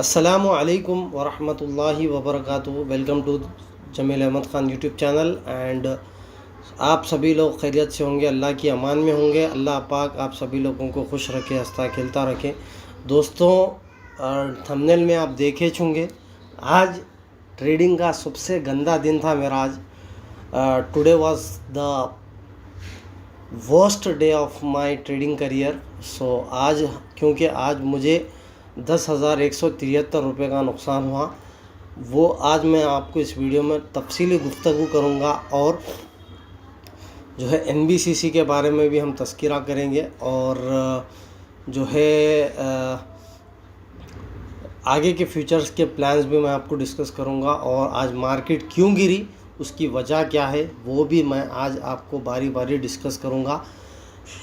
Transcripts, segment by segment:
अस्सलामु अलैकुम वरहमतुल्लाहि वबरकातुहू। Welcome to Jameel Ahmed Khan YouTube channel. And आप सभी लोग खैरियत से होंगे, अल्लाह की अमान में होंगे। अल्लाह पाक आप सभी लोगों को खुश रखे, हंसता खेलता रखे। दोस्तों, थंबनेल में आप देखे होंगे, आज ट्रेडिंग का सबसे गंदा दिन था मेरा। आज today was the worst day of my trading career. So आज क्योंकि आज मुझे 10,173 रुपये का नुकसान हुआ, वो आज मैं आपको इस वीडियो में तफसीली गुफ्तगू करूँगा। और जो है NBCC के बारे में भी हम तज़किरा करेंगे, और जो है आगे के फ्यूचर्स के प्लान्स भी मैं आपको डिस्कस करूँगा। और आज मार्केट क्यों गिरी, उसकी वजह क्या है, वो भी मैं आज आपको बारी बारी डिस्कस करूँगा।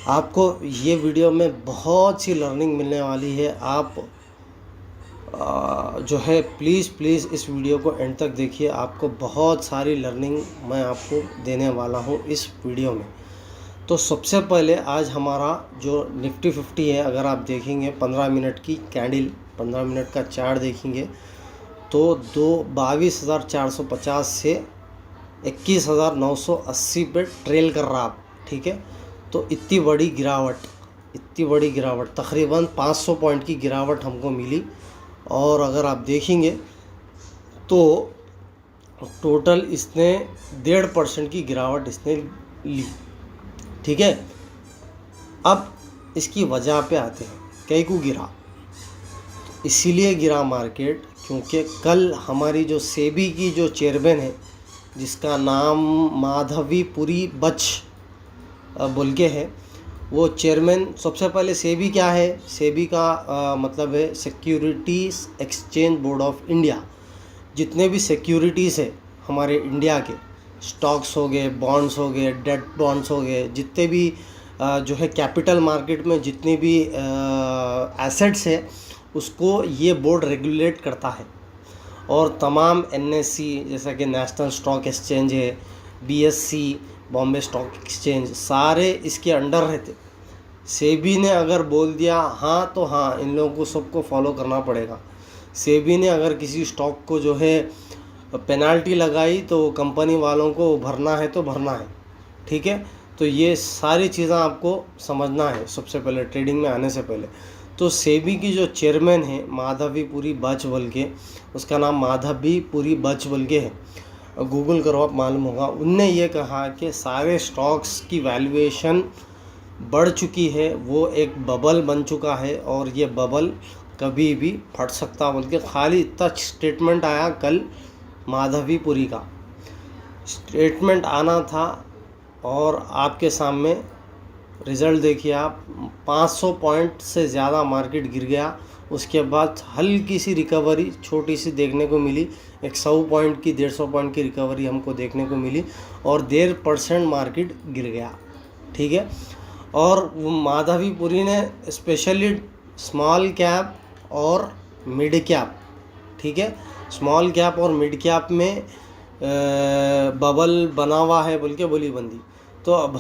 आपको ये वीडियो में बहुत सी लर्निंग मिलने वाली है। आप जो है प्लीज़ इस वीडियो को एंड तक देखिए, आपको बहुत सारी लर्निंग मैं आपको देने वाला हूँ इस वीडियो में। तो सबसे पहले आज हमारा जो निफ्टी 50 है, अगर आप देखेंगे 15 मिनट की कैंडल, 15 मिनट का चार्ट देखेंगे तो 22,450 से 21,980 पे ट्रेल कर रहा आप, ठीक है। तो इतनी बड़ी गिरावट तकरीबन 500 पॉइंट की गिरावट हमको मिली। और अगर आप देखेंगे तो टोटल इसने 1.5% की गिरावट इसने ली, ठीक है। अब इसकी वजह पे आते हैं, कई को गिरा। इसीलिए गिरा मार्केट क्योंकि कल हमारी जो सेबी की जो चेयरमैन है, जिसका नाम माधवीपुरी बच बोल के है, वो चेयरमैन। सबसे पहले सेबी क्या है? सेबी का मतलब है securities exchange board of India. जितने भी सिक्योरिटीज़ है हमारे इंडिया के, स्टॉक्स हो गए, बॉन्ड्स हो गए, डेट बॉन्ड्स हो गए, जितने भी जो है कैपिटल मार्केट में जितने भी एसेट्स है, उसको ये बोर्ड रेगुलेट करता है। और तमाम NSE जैसा कि नेशनल स्टॉक एक्सचेंज है, BSE बॉम्बे स्टॉक एक्सचेंज, सारे इसके अंडर रहते। सेबी ने अगर बोल दिया हाँ तो हाँ, इन लोगों को सबको फॉलो करना पड़ेगा। सेबी ने अगर किसी स्टॉक को जो है पेनाल्टी लगाई तो कंपनी वालों को भरना है तो भरना है, ठीक है। तो ये सारी चीज़ें आपको समझना है सबसे पहले ट्रेडिंग में आने से पहले। तो सेबी की जो चेयरमैन है माधवीपुरी बच बोल के, उसका नाम माधवीपुरी बच बोल के है, गूगल करो आप मालूम होगा। उनने ये कहा कि सारे स्टॉक्स की वैल्यूएशन बढ़ चुकी है, वो एक बबल बन चुका है और ये बबल कभी भी फट सकता बोल के खाली इतना स्टेटमेंट आया। कल माधवीपुरी का स्टेटमेंट आना था और आपके सामने रिज़ल्ट देखिए आप, 500 पॉइंट से ज़्यादा मार्केट गिर गया। उसके बाद हल्की सी रिकवरी छोटी सी देखने को मिली, 100 पॉइंट की 150 पॉइंट की रिकवरी हमको देखने को मिली, और 1.5% मार्केट गिर गया, ठीक है। और वो माधवीपुरी ने स्पेशली स्मॉल कैप और मिड कैप, ठीक है, स्मॉल कैप और मिड कैप में बबल बना हुआ है बोल के बोली बंदी। तो अब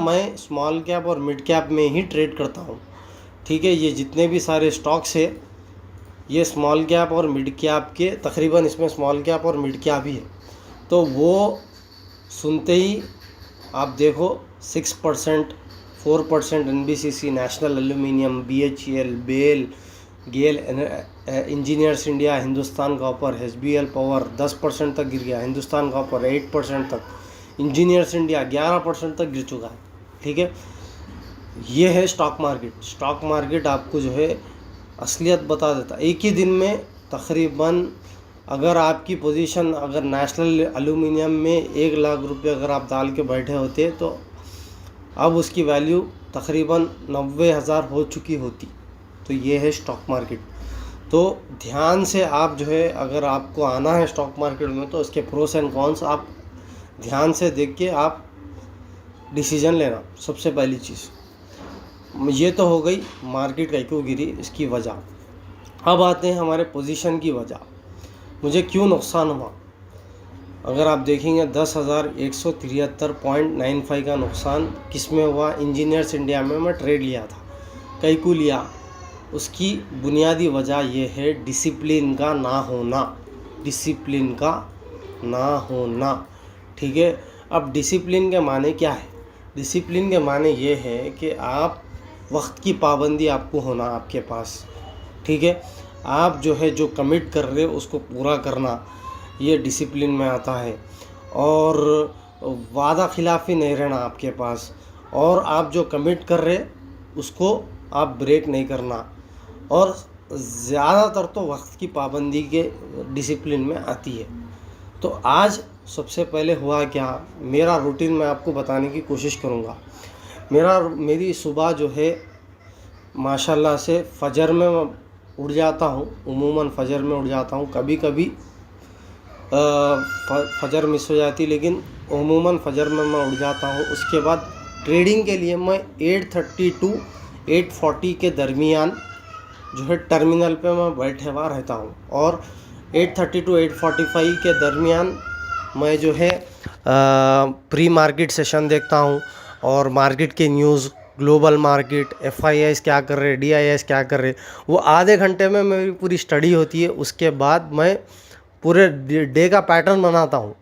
मैं स्मॉल कैप और मिड कैप में ही ट्रेड करता हूँ, ठीक है। ये जितने भी सारे स्टॉक्स है ये स्मॉल कैप और मिड कैप के, तकरीबन इसमें स्मॉल कैप और मिड कैप ही है। तो वो सुनते ही आप देखो 6%, 4% NBCC, National Aluminium, BHEL, BEL, GAIL Engineers India, Hindustan copper, HBL power 10% तक गिर गया, हिंदुस्तान कॉपर 8% तक, इंजीनियर्स इंडिया 11% तक गिर चुका है, ठीक है। ये है स्टॉक मार्केट आपको जो है असलियत बता देता। एक ही दिन में तकरीबन अगर आपकी पोजीशन अगर नेशनल एल्यूमिनियम में 1 लाख रुपये अगर आप डाल के बैठे होते तो अब उसकी वैल्यू तकरीबन 90,000 हो चुकी होती। तो ये है स्टॉक मार्केट। तो ध्यान से आप जो है, अगर आपको आना है स्टॉक मार्केट में तो इसके प्रोस एंड कॉन्स आप ध्यान से देख के आप डिसीजन लेना। सबसे पहली चीज़ ये तो हो गई मार्केट का क्यों गिरी, इसकी वजह। अब आते हैं हमारे पोजीशन की वजह, मुझे क्यों नुकसान हुआ। अगर आप देखेंगे 10,173.95 का नुकसान किस में हुआ? इंजीनियर्स इंडिया में मैं ट्रेड लिया था। कई को लिया? उसकी बुनियादी वजह यह है डिसिप्लिन का ना होना, डिसिप्लिन का ना होना। ठीक है, अब डिसिप्लिन के माने क्या है? डिसिप्लिन के माने ये है कि आप वक्त की पाबंदी आपको होना आपके पास। ठीक है, आप जो है जो कमिट कर रहे हो उसको पूरा करना, ये डिसिप्लिन में आता है। और वादा खिलाफ़ी नहीं रहना आपके पास, और आप जो कमिट कर रहे उसको आप ब्रेक नहीं करना, और ज़्यादातर तो वक्त की पाबंदी के डिसिप्लिन में आती है। तो आज सबसे पहले हुआ क्या, मेरा रूटीन मैं आपको बताने की कोशिश करूँगा। मेरी सुबह जो है माशाल्लाह से फ़जर में मैं उठ जाता हूँ, उमूमन फ़जर में उठ जाता हूँ। कभी कभी फ़जर मिस हो जाती, लेकिन उमूमन फ़जर में मैं उठ जाता हूँ। उसके बाद ट्रेडिंग के लिए मैं 8:30 टू 8:40 के दरमियान जो है टर्मिनल पे मैं बैठे हुआ रहता हूँ, और 8:30 टू 8:45 के दरमियान मैं जो है प्री मार्केट सेशन देखता हूँ, और मार्केट के न्यूज़, ग्लोबल मार्केट, FIIs क्या कर रहे, DIIs क्या कर रहे, वो आधे घंटे में मेरी पूरी स्टडी होती है। उसके बाद मैं पूरे डे का पैटर्न बनाता हूँ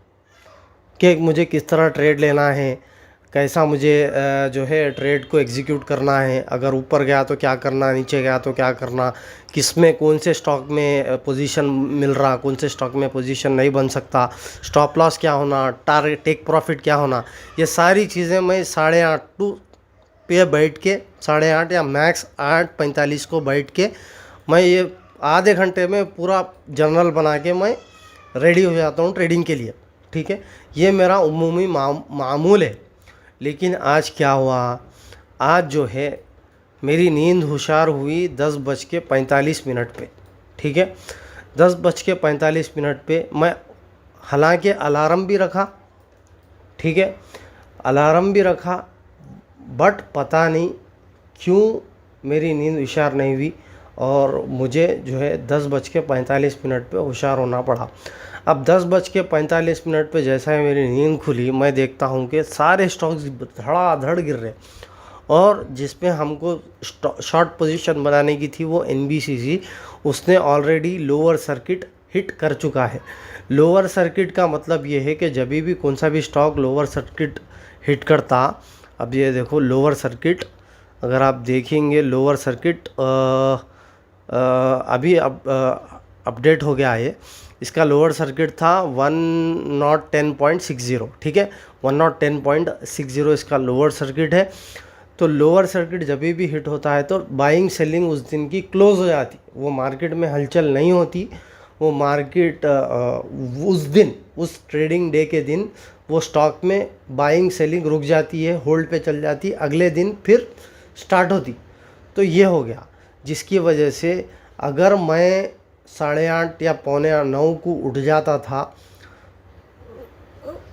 कि मुझे किस तरह ट्रेड लेना है, कैसा मुझे जो है ट्रेड को एग्जीक्यूट करना है, अगर ऊपर गया तो क्या करना, नीचे गया तो क्या करना, किस में कौन से स्टॉक में पोजीशन मिल रहा, कौन से स्टॉक में पोजीशन नहीं बन सकता, स्टॉप लॉस क्या होना, टारगेट टेक प्रॉफिट क्या होना, ये सारी चीज़ें मैं 8:30 पे बैठ के, 8:30 या मैक्स 8:45 को बैठ के मैं ये आधे घंटे में पूरा जर्नल बना के मैं रेडी हो जाता हूँ ट्रेडिंग के लिए। ठीक है, ये मेरा उमूमी मामूल है। लेकिन आज क्या हुआ, आज जो है मेरी नींद होशियार हुई 10:45 पे। ठीक है, 10:45 पे मैं, हालांकि अलार्म भी रखा, ठीक है, अलार्म भी रखा, बट पता नहीं क्यों मेरी नींद होशियार नहीं हुई, और मुझे जो है 10:45 पे होशियार होना पड़ा। अब 10:45 पे जैसा ही मेरी नींद खुली, मैं देखता हूँ कि सारे स्टॉक्स धड़ाधड़ गिर रहे, और जिस पे हमको शॉर्ट पोजीशन बनाने की थी वो NBCC, उसने ऑलरेडी लोअर सर्किट हिट कर चुका है। लोअर सर्किट का मतलब ये है कि जब भी कौन सा भी स्टॉक लोअर सर्किट हिट करता, अब ये देखो लोअर सर्किट, अगर आप देखेंगे लोअर सर्किट अभी अपडेट हो गया है, इसका लोअर सर्किट था 110.60। ठीक है, 110.60 इसका लोअर सर्किट है। तो लोअर सर्किट जब भी हिट होता है तो बाइंग सेलिंग उस दिन की क्लोज हो जाती, वो मार्केट में हलचल नहीं होती, वो मार्केट उस दिन, उस ट्रेडिंग डे के दिन वो स्टॉक में बाइंग सेलिंग रुक जाती है, होल्ड पे चल जाती, अगले दिन फिर स्टार्ट होती। तो ये हो गया, जिसकी वजह से अगर मैं 8:30 या 8:45 को उठ जाता था,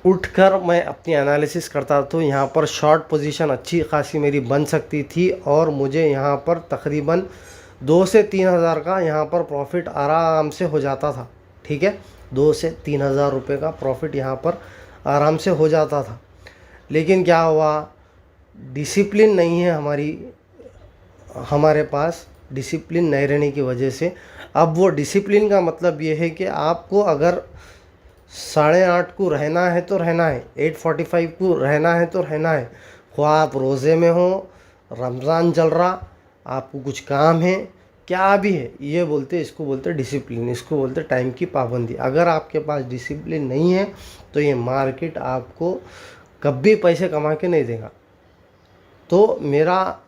उठकर मैं अपनी एनालिसिस करता तो यहाँ पर शॉर्ट पोजीशन अच्छी खासी मेरी बन सकती थी, और मुझे यहाँ पर तकरीबन 2 से 3 हज़ार का यहाँ पर प्रॉफिट आराम से हो जाता था। ठीक है, 2 से 3 हज़ार रुपये का प्रॉफिट यहाँ पर आराम से हो जाता था। लेकिन क्या हुआ, डिसिप्लिन नहीं है हमारे पास, डिसिप्लिन नहीं रहने की वजह से, अब वो डिसिप्लिन का मतलब ये है कि आपको अगर 8:30 को रहना है तो रहना है, 8:45 को रहना है तो रहना है, ख्वाह आप रोज़े में हो, रमज़ान चल रहा, आपको कुछ काम है, क्या भी है, ये बोलते, इसको बोलते डिसिप्लिन, इसको बोलते टाइम की पाबंदी। अगर आपके पास डिसिप्लिन नहीं है तो ये मार्केट आपको कभी पैसे कमा के नहीं देगा। तो मेरा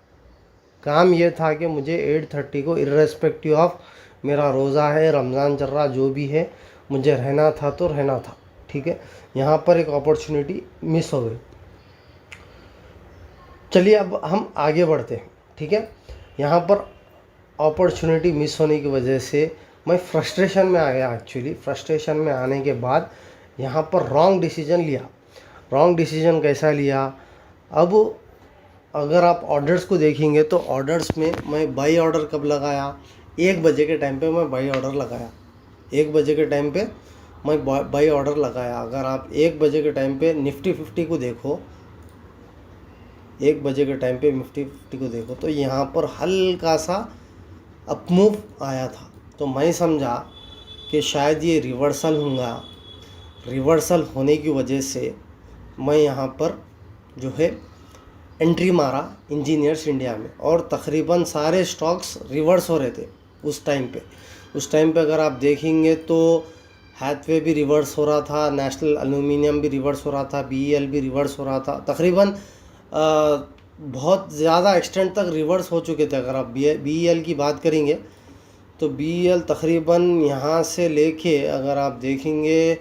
काम ये था कि मुझे 8:30 को इर्रेस्पेक्टिव ऑफ मेरा रोज़ा है, रमज़ान चल रहा, जो भी है, मुझे रहना था तो रहना था। ठीक है, यहाँ पर एक अपॉर्चुनिटी मिस हो गई। चलिए अब हम आगे बढ़ते हैं। ठीक है, यहाँ पर अपॉर्चुनिटी मिस होने की वजह से मैं फ्रस्ट्रेशन में आ गया। एक्चुअली फ्रस्ट्रेशन में आने के बाद यहाँ पर रॉन्ग डिसीजन लिया। रॉन्ग डिसीजन कैसा लिया, अब अगर आप ऑर्डर्स को देखेंगे तो ऑर्डर्स में मैं बाई ऑर्डर कब लगाया, 1 बजे के टाइम पे मैं बाई ऑर्डर लगाया, 1 बजे के टाइम पे मैं बाई ऑर्डर लगाया। अगर आप 1 बजे के टाइम पे निफ्टी 50 को देखो, 1 बजे के टाइम पे निफ्टी 50 को देखो, तो यहाँ पर हल्का सा अपमूव आया था, तो मैं समझा कि शायद ये रिवर्सल होगा। रिवर्सल होने की वजह से मैं यहाँ पर जो है एंट्री मारा इंजीनियर्स इंडिया में, और तकरीबन सारे स्टॉक्स रिवर्स हो रहे थे उस टाइम पे। अगर आप देखेंगे तो हैथवे भी रिवर्स हो रहा था, नेशनल एल्यूमिनियम भी रिवर्स हो रहा था, बीईएल भी रिवर्स हो रहा था, तकरीबन बहुत ज़्यादा एक्सटेंट तक रिवर्स हो चुके थे। अगर आप बीईएल की बात करेंगे तो बीईएल तकरीबन यहाँ से लेके अगर आप देखेंगे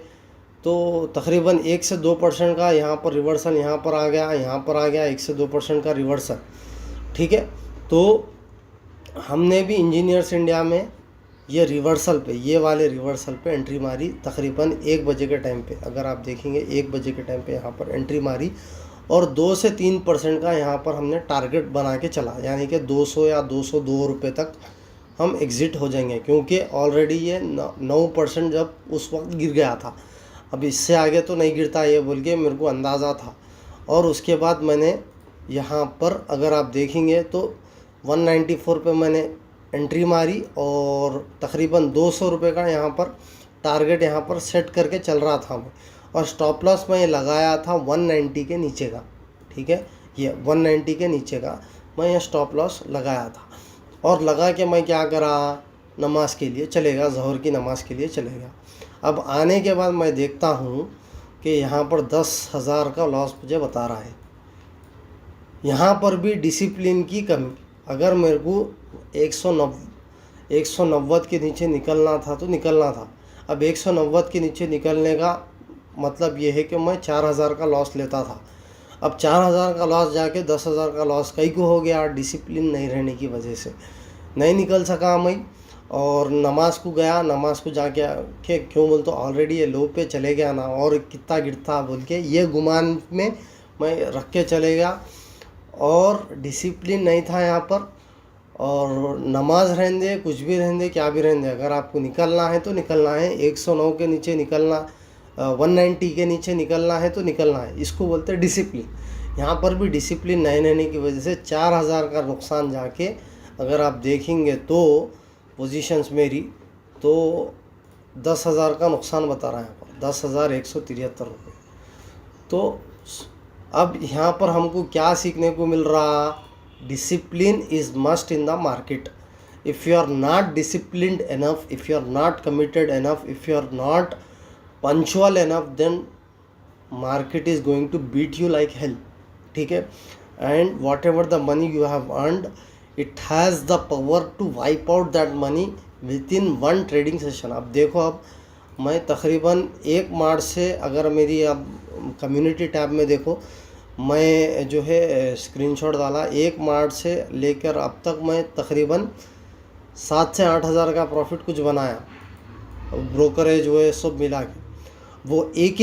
तो तकरीबन 1 से 2% का यहाँ पर रिवर्सल यहाँ पर आ गया, 1 से 2% का रिवर्सल। ठीक है, तो हमने भी इंजीनियर्स इंडिया में ये रिवर्सल पे, ये वाले रिवर्सल पे एंट्री मारी तकरीबन 1 बजे के टाइम पे। अगर आप देखेंगे 1 बजे के टाइम पे यहाँ पर एंट्री मारी, और 2 से 3% का यहाँ पर हमने टारगेट बना के चला, यानी कि 200 या 202 रुपये तक हम एग्ज़िट हो जाएंगे, क्योंकि ऑलरेडी ये 9% जब उस वक्त गिर गया था। अब इससे आगे तो नहीं गिरता ये बोल के मेरे को अंदाज़ा था। और उसके बाद मैंने यहाँ पर अगर आप देखेंगे तो 194 पे मैंने एंट्री मारी, और तकरीबन 200 रुपये का यहाँ पर टारगेट यहाँ पर सेट करके चल रहा था मैं, और स्टॉप लॉस मैं लगाया था 190 के नीचे का। ठीक है, ये 190 के नीचे का मैं ये स्टॉप लॉस लगाया था, और लगा के मैं क्या करा, नमाज के लिए चलेगा, ज़ोहर की नमाज़ के लिए चलेगा। अब आने के बाद मैं देखता हूँ कि यहाँ पर 10,000 का लॉस मुझे बता रहा है। यहाँ पर भी डिसिप्लिन की कमी। अगर मेरे को 190 के नीचे निकलना था तो निकलना था। अब 190 के नीचे निकलने का मतलब ये है कि मैं 4,000 का लॉस लेता था। अब 4,000 का लॉस जाके 10,000 का लॉस कहीं को हो गया, डिसिप्लिन नहीं रहने की वजह से नहीं निकल सका मैं। और नमाज को गया, नमाज को जाके क्यों बोल तो ऑलरेडी ये लो पे चले गया ना, और कितना गिरता बोल के ये गुमान में मैं रख के चले गया, और डिसिप्लिन नहीं था यहाँ पर। और नमाज रहने दे, कुछ भी रहने दे, क्या भी रहने दे, अगर आपको निकलना है तो निकलना है। 109 के नीचे निकलना, 190 के नीचे निकलना है तो निकलना है, इसको बोलते हैं डिसिप्लिन। यहाँ पर भी डिसिप्लिन नहीं रहने की वजह से 4,000 का नुकसान जाके अगर आप देखेंगे तो पोजीशंस मेरी तो 10,000 का नुकसान बता रहा है यहाँ पर, 10,173 रुपये। तो अब यहाँ पर हमको क्या सीखने को मिल रहा, discipline is must in the market. If you are not disciplined enough, if you are not committed enough, if you are not punctual enough, then market is going to beat you like hell. ठीक है, and whatever the money you have earned, it has the power to wipe out that money within 1 trading session. अब देखो, अब मैं तकरीबन 1 मार्च से, अगर मेरी अब कम्युनिटी टैब में देखो, मैं जो है स्क्रीनशॉट डाला, 1 मार्च से लेकर अब तक मैं तकरीबन 7 से 8,000 का प्रॉफिट कुछ बनाया, ब्रोकरेज वो है सब मिला के। वो एक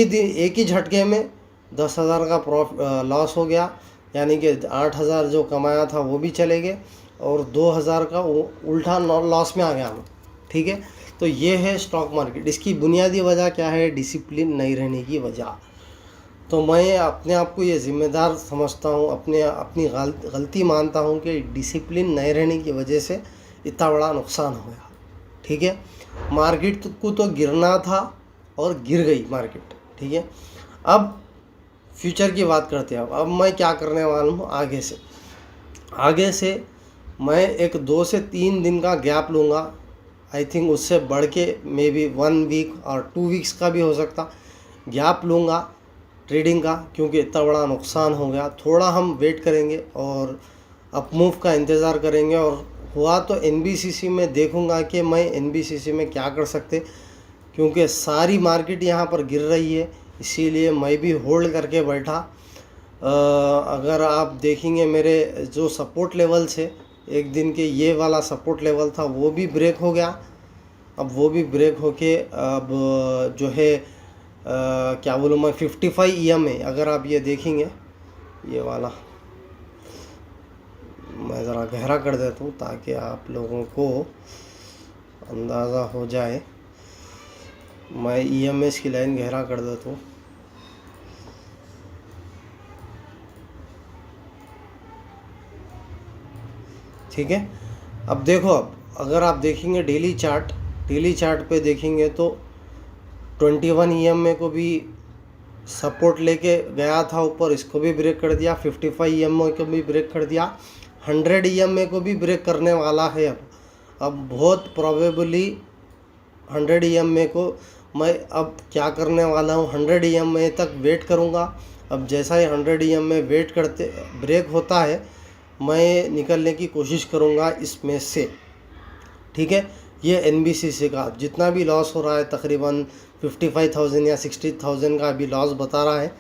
ही झटके में 10,000 का लॉस हो गया, यानी कि 8,000 जो कमाया था वो भी चले गए, और 2,000 का वो उल्टा लॉस में आ गया मैं। ठीक है, तो ये है स्टॉक मार्केट। इसकी बुनियादी वजह क्या है, डिसिप्लिन नहीं रहने की वजह। तो मैं अपने आप को ये ज़िम्मेदार समझता हूँ, अपनी गलती मानता हूँ कि डिसिप्लिन नहीं रहने की वजह से इतना बड़ा नुकसान हो गया। ठीक है, मार्केट को तो गिरना था और गिर गई मार्केट। ठीक है, अब फ्यूचर की बात करते हैं। अब मैं क्या करने वाला हूँ, आगे से मैं एक 2 से 3 दिन का गैप लूँगा। आई थिंक उससे बढ़ के मे बी 1 वीक और 2 वीक्स का भी हो सकता गैप लूँगा ट्रेडिंग का, क्योंकि इतना बड़ा नुकसान हो गया। थोड़ा हम वेट करेंगे और अपमूव का इंतज़ार करेंगे, और हुआ तो एनबीसीसी में देखूंगा कि मैं एनबीसीसी में क्या कर सकते, क्योंकि सारी मार्केट यहाँ पर गिर रही है, इसीलिए मैं भी होल्ड करके बैठा। अगर आप देखेंगे मेरे जो सपोर्ट लेवल्स है एक दिन के, ये वाला सपोर्ट लेवल था वो भी ब्रेक हो गया। अब वो भी ब्रेक होके अब जो है क्या बोलूँ मैं, 55 EM है। अगर आप ये देखेंगे, ये वाला मैं ज़रा गहरा कर देता हूँ ताकि आप लोगों को अंदाज़ा हो जाए। मैं EMS की लाइन गहरा कर देता हूँ। ठीक है, अब देखो, अगर आप देखेंगे डेली चार्ट पे देखेंगे तो 21 EMA को भी सपोर्ट लेके गया था ऊपर, इसको भी ब्रेक कर दिया। 55 EMA को भी ब्रेक कर दिया। 100 EMA को भी ब्रेक करने वाला है। अब बहुत प्रोबेबली 100 EMA को मैं अब क्या करने वाला हूँ, 100 EMA तक वेट करूँगा। अब जैसा ही 100 EMA वेट करते ब्रेक होता है, मैं निकलने की कोशिश करूँगा इसमें से, ठीक है। ये NBCC का जितना भी लॉस हो रहा है, तकरीबन 55,000 या 60,000 का अभी लॉस बता रहा है,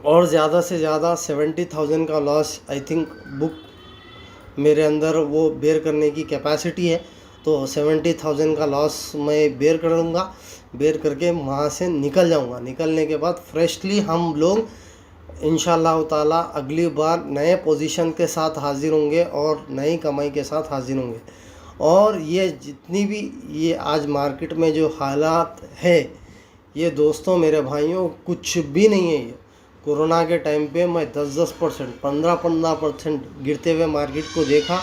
और ज़्यादा से ज़्यादा 70,000 का लॉस आई थिंक बुक मेरे अंदर वो बेयर करने की कैपेसिटी है। तो 70,000 का लॉस मैं बेयर करूँगा, बेयर करके वहाँ से निकल जाऊँगा। निकलने के बाद फ्रेशली हम लोग इंशाल्लाह ताला अगली बार नए पोजीशन के साथ हाजिर होंगे और नई कमाई के साथ हाजिर होंगे। और ये जितनी भी ये आज मार्केट में जो हालात है, ये दोस्तों मेरे भाइयों कुछ भी नहीं है। ये कोरोना के टाइम पे मैं 10-10%, 15-15% गिरते हुए मार्केट को देखा।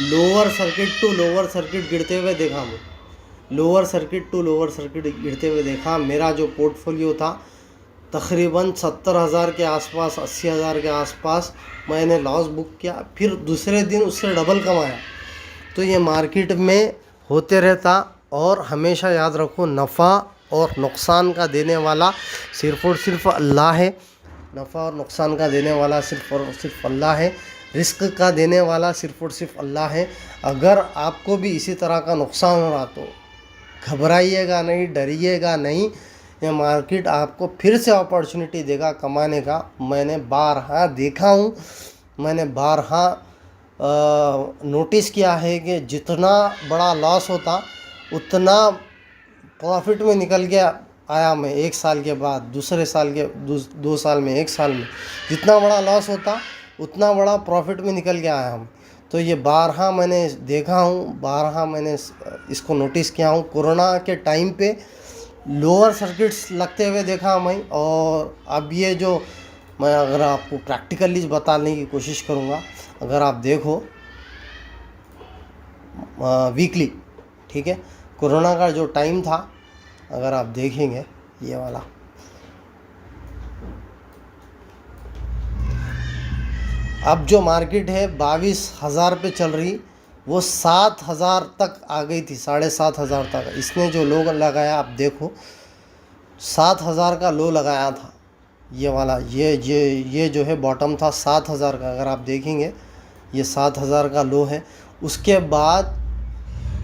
Lower circuit to lower circuit गिरते हुए देखा मैं, lower circuit to lower circuit गिरते हुए देखा। मेरा जो पोर्टफोलियो था तकरीबन 70,000 के आसपास, 80,000 के आसपास मैंने लॉस बुक किया, फिर दूसरे दिन उससे डबल कमाया। तो ये मार्केट में होते रहता। और हमेशा याद रखो, नफ़ा और नुकसान का देने वाला सिर्फ़ और सिर्फ अल्लाह है। नफ़ा और नुकसान का देने वाला सिर्फ़ और सिर्फ अल्लाह है। रिस्क का देने वाला सिर्फ़ और सिर्फ अल्लाह है। अगर आपको भी इसी तरह का नुकसान हो रहा तो घबराइएगा नहीं, डरिएगा नहीं। ये मार्केट आपको फिर से अपॉर्चुनिटी देगा कमाने का। मैंने बारहा देखा हूँ, मैंने बारहा नोटिस किया है कि जितना बड़ा लॉस होता उतना प्रॉफिट में निकल गया आया मैं। 1 साल के बाद, दूसरे साल के 2 साल में, 1 साल में जितना बड़ा लॉस होता उतना बड़ा प्रॉफिट में निकल के आया हम। तो ये बारहा मैंने देखा हूँ, बारहा मैंने इसको नोटिस किया हूँ। कोरोना के टाइम पे लोअर सर्किट्स लगते हुए देखा मैं। और अब ये जो मैं अगर आपको प्रैक्टिकली बताने की कोशिश करूँगा, अगर आप देखो वीकली, ठीक है, कोरोना का जो टाइम था अगर आप देखेंगे ये वाला, अब जो मार्केट है 22,000 पे चल रही, वो 7,000 तक आ गई थी, 7,500 तक। इसने जो लो लगाया आप देखो, 7,000 का लो लगाया था ये वाला। ये जो है बॉटम था 7,000 का। अगर आप देखेंगे ये 7,000 का लो है। उसके बाद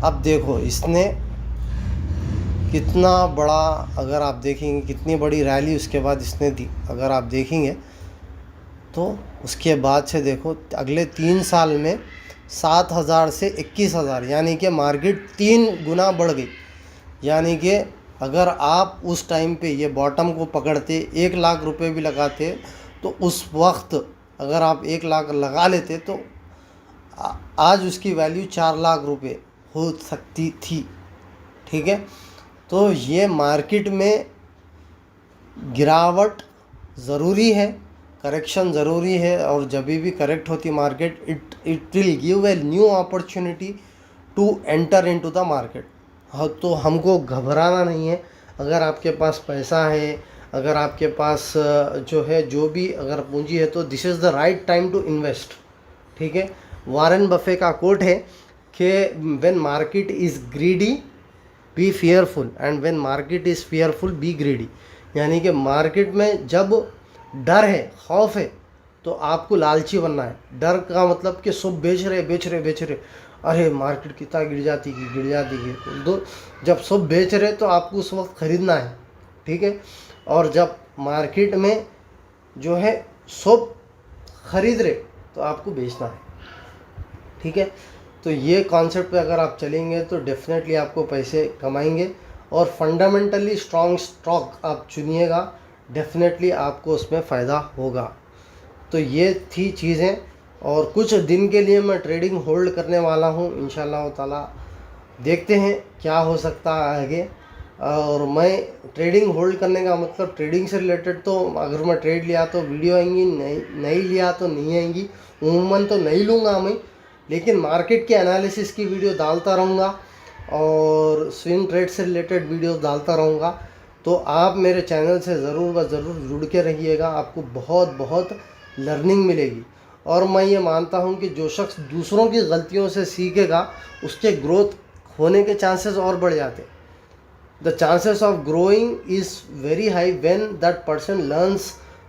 अब देखो इसने कितना बड़ा, अगर आप देखेंगे कितनी बड़ी रैली उसके बाद इसने दी। अगर आप देखेंगे तो उसके बाद से देखो अगले 3 साल में 7,000 से 21,000, यानी कि मार्केट 3 गुना बढ़ गई। यानी कि अगर आप उस टाइम पे ये बॉटम को पकड़ते, 1 लाख रुपए भी लगाते, तो उस वक्त अगर आप 1 लाख लगा लेते तो आज उसकी वैल्यू 4 लाख रुपए हो सकती थी, ठीक है। तो ये मार्केट में गिरावट ज़रूरी है, करेक्शन ज़रूरी है। और जब भी करेक्ट होती market, it will give a new opportunity to enter into the market. हाँ, तो हमको घबराना नहीं है। अगर आपके पास पैसा है, अगर आपके पास जो है जो भी अगर पूंजी है, तो this is the right time to invest, ठीक है। वॉरेन बफे का कोट है कि when market is greedy be fearful and when market is fearful be greedy. यानी कि मार्केट में जब डर है, खौफ है, तो आपको लालची बनना है। डर का मतलब कि सब बेच रहे, अरे मार्केट कितना गिर जाती है। तो जब सब बेच रहे तो आपको उस वक्त ख़रीदना है, ठीक है। और जब मार्केट में जो है सब ख़रीद रहे तो आपको बेचना है, ठीक है। तो ये कॉन्सेप्ट पे अगर आप चलेंगे तो डेफिनेटली आपको पैसे कमाएंगे। और फंडामेंटली स्ट्रॉन्ग स्टॉक आप चुनिएगा, डेफिनेटली आपको उसमें फ़ायदा होगा। तो ये थी चीज़ें। और कुछ दिन के लिए मैं ट्रेडिंग होल्ड करने वाला हूँ इंशाल्लाह ताला। देखते हैं क्या हो सकता है आगे। और मैं ट्रेडिंग होल्ड करने का मतलब ट्रेडिंग से रिलेटेड, तो अगर मैं ट्रेड लिया तो वीडियो आएंगी, नहीं लिया तो नहीं आएंगी। उमूमन तो नहीं लूँगा मैं, लेकिन मार्केट के एनालिसिस की वीडियो डालता रहूँगा और स्विंग ट्रेड से रिलेटेड वीडियो डालता रहूँगा। तो आप मेरे चैनल से ज़रूर व ज़रूर जुड़ के रहिएगा, आपको बहुत बहुत लर्निंग मिलेगी। और मैं ये मानता हूँ कि जो शख्स दूसरों की गलतियों से सीखेगा उसके ग्रोथ होने के चांसेस और बढ़ जाते हैं। The chances of growing is very high when that person learns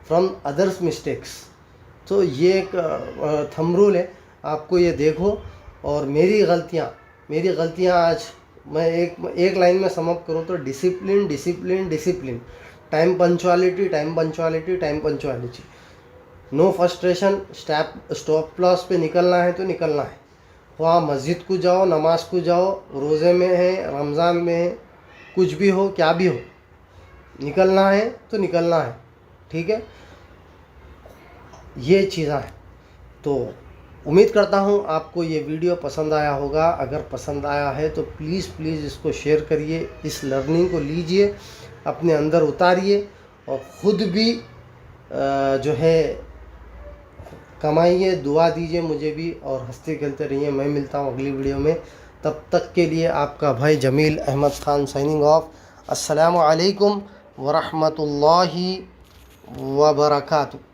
from others mistakes। तो ये एक थंब रूल है, आपको ये देखो। और मेरी गलतियाँ आज मैं एक लाइन में सम अप करूँ तो discipline discipline discipline, time punctuality time punctuality time punctuality, no frustration, stop loss पे निकलना है तो निकलना है। वहाँ मस्जिद को जाओ, नमाज को जाओ, रोज़े में है, रमज़ान में है, कुछ भी हो क्या भी हो, निकलना है तो निकलना है, ठीक है। ये चीज़ें हैं। तो उम्मीद करता हूँ आपको ये वीडियो पसंद आया होगा। अगर पसंद आया है तो प्लीज़ इसको शेयर करिए, इस लर्निंग को लीजिए, अपने अंदर उतारिए और ख़ुद भी जो है कमाइए। दुआ दीजिए मुझे भी और हंसते खेलते रहिए। मैं मिलता हूँ अगली वीडियो में, तब तक के लिए आपका भाई जमील अहमद ख़ान साइनिंग ऑफ। अस्सलामु अलैकुम व रहमतुल्लाहि व बरकातुहू।